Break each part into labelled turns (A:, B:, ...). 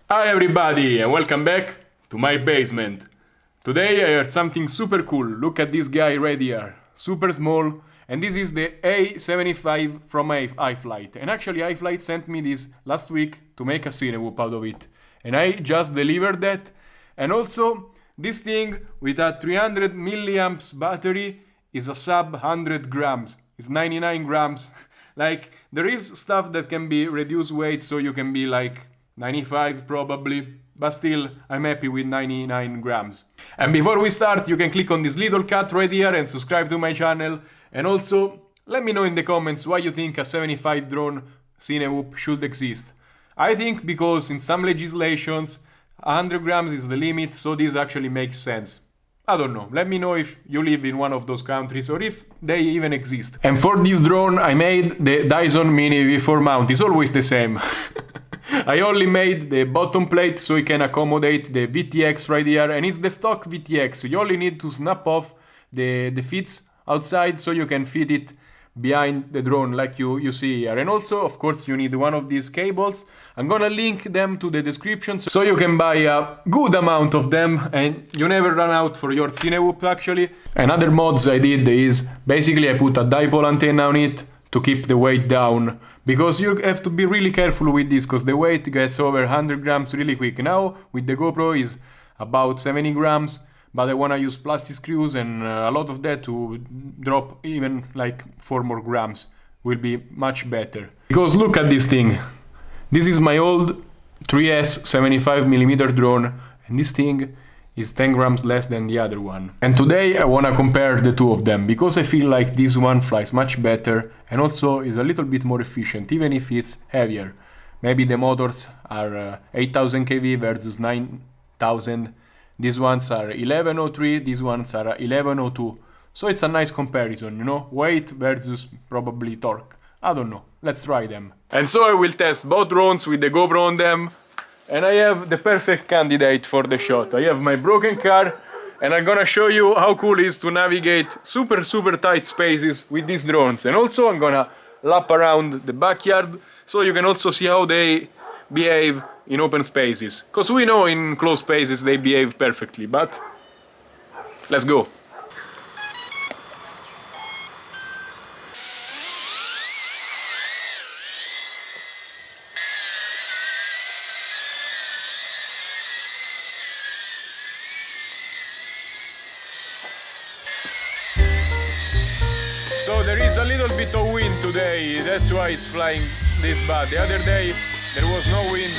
A: Hi everybody and welcome back to my basement. Today I heard something super cool. Look at this guy right here. Super small. And this is the A75 from iFlight. And actually iFlight sent me this last week to make a Cinewhoop out of it. And I just delivered that. And also this thing with a 300 milliamps battery is a sub 100 grams. It's 99 grams. Like there is stuff that can be reduced weight so you can be like 95 probably, but still I'm happy with 99 grams. And before we start, you can click on this little cat right here and subscribe to my channel. And also, let me know in the comments why you think a 75 drone Cinewhoop should exist. I think because in some legislations 100 grams is the limit, so this actually makes sense. I don't know, let me know if you live in one of those countries or if they even exist. And for this drone I made the Dison Mini V4 mount, it's always the same. I only made the bottom plate so it can accommodate the VTX right here, and it's the stock VTX. You only need to snap off the fits outside so you can fit it behind the drone like you see here. And also, of course, you need one of these cables. I'm gonna link them to the description so you can buy a good amount of them and you never run out for your Cinewhoop actually. And other mods I did is basically I put a dipole antenna on it to keep the weight down. Because you have to be really careful with this, because the weight gets over 100 grams really quick. Now, with the Gopro is about 70 grams, but I want to use plastic screws and a lot of that to drop even like 4 more grams. Will be much better. Because look at this thing. This is my old 3S 75mm drone, and this thing is 10 grams less than the other one. And today I wanna compare the two of them, because I feel like this one flies much better and also is a little bit more efficient, even if it's heavier. Maybe the motors are 8000 kV versus 9000. These ones are 1103, these ones are 1102. So it's a nice comparison, you know? Weight versus probably torque. I don't know, let's try them. And so I will test both drones with the GoPro on them. And I have the perfect candidate for the shot. I have my broken car, and I'm gonna show you how cool it is to navigate super tight spaces with these drones. And also I'm gonna lap around the backyard so you can also see how they behave in open spaces. Because we know in closed spaces they behave perfectly, but let's go. So there is a little bit of wind today, that's why it's flying this bad. The other day there was no wind.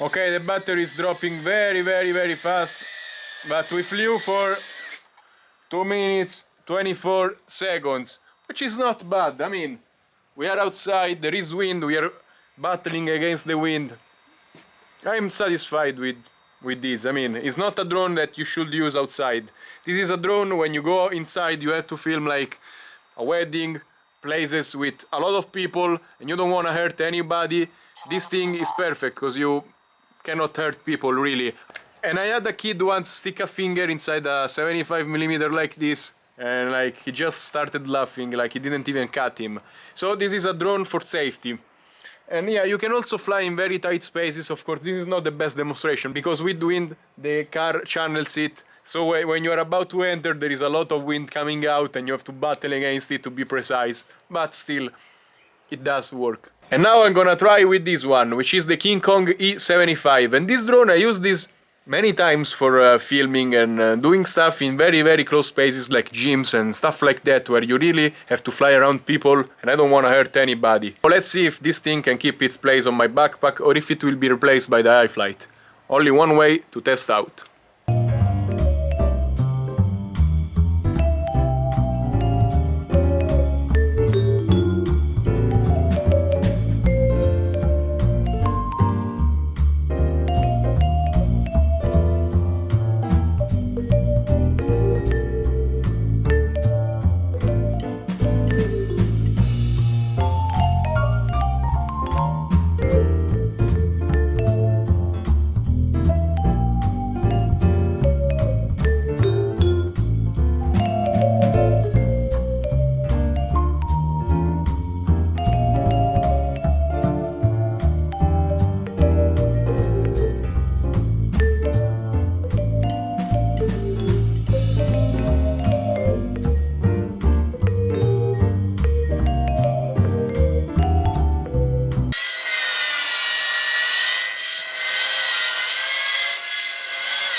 A: Okay, the battery is dropping very fast, but we flew for 2 minutes 24 seconds, which is not bad. I mean, we are outside, there is wind, we are battling against the wind. I'm satisfied with this. I mean, it's not a drone that you should use outside. This is a drone when you go inside you have to film like a wedding, places with a lot of people, and you don't want to hurt anybody. This thing is perfect because you cannot hurt people really. And I had a kid once stick a finger inside a 75mm like this, and like he just started laughing, like he didn't even cut him. So this is a drone for safety. And yeah, you can also fly in very tight spaces. Of course, this is not the best demonstration because with wind the car channels it. So when you are about to enter, there is a lot of wind coming out and you have to battle against it to be precise. But still, it does work. And now I'm gonna try with this one, which is the Kong E75. And this drone, I used this many times for filming and doing stuff in very, very close spaces like gyms and stuff like that, where you really have to fly around people, and I don't want to hurt anybody. So let's see if this thing can keep its place on my backpack or if it will be replaced by the iFlight. Only one way to test out.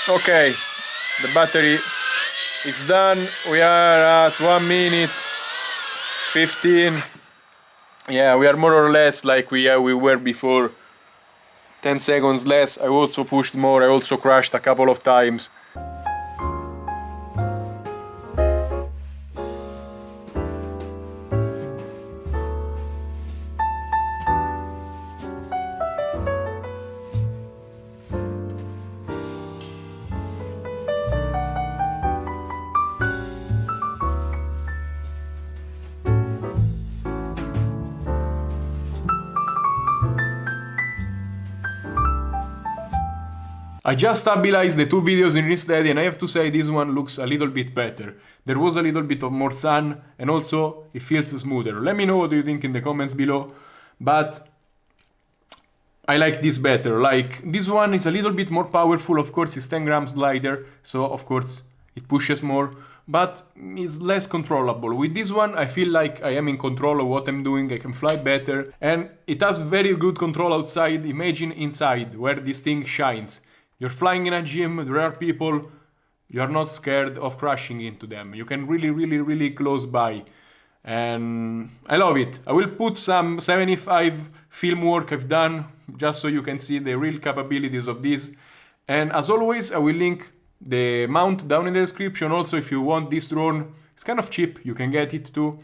A: Okay, the battery is done. We are at 1 minute 15. Yeah, we are more or less like we were before. 10 seconds less. I also pushed more. I also crashed a couple of times. I just stabilized the two videos in ReelSteady, and I have to say this one looks a little bit better. There was a little bit of more sun, and also it feels smoother. Let me know what you think in the comments below, but I like this better. Like, this one is a little bit more powerful, of course it's 10 grams lighter, so of course it pushes more, but it's less controllable. With this one I feel like I am in control of what I'm doing, I can fly better, and it has very good control outside. Imagine inside, where this thing shines. You're flying in a gym, there are people, you are not scared of crashing into them. You can really close by. And I love it. I will put some 75 film work I've done, just so you can see the real capabilities of this. And as always, I will link the mount down in the description. Also, if you want this drone, it's kind of cheap, you can get it too.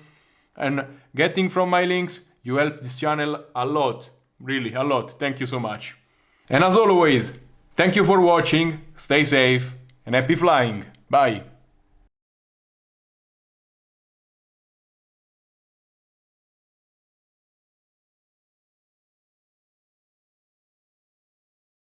A: And getting from my links, you help this channel a lot. Really, a lot. Thank you so much. And as always, thank you for watching, stay safe, and happy flying. Bye.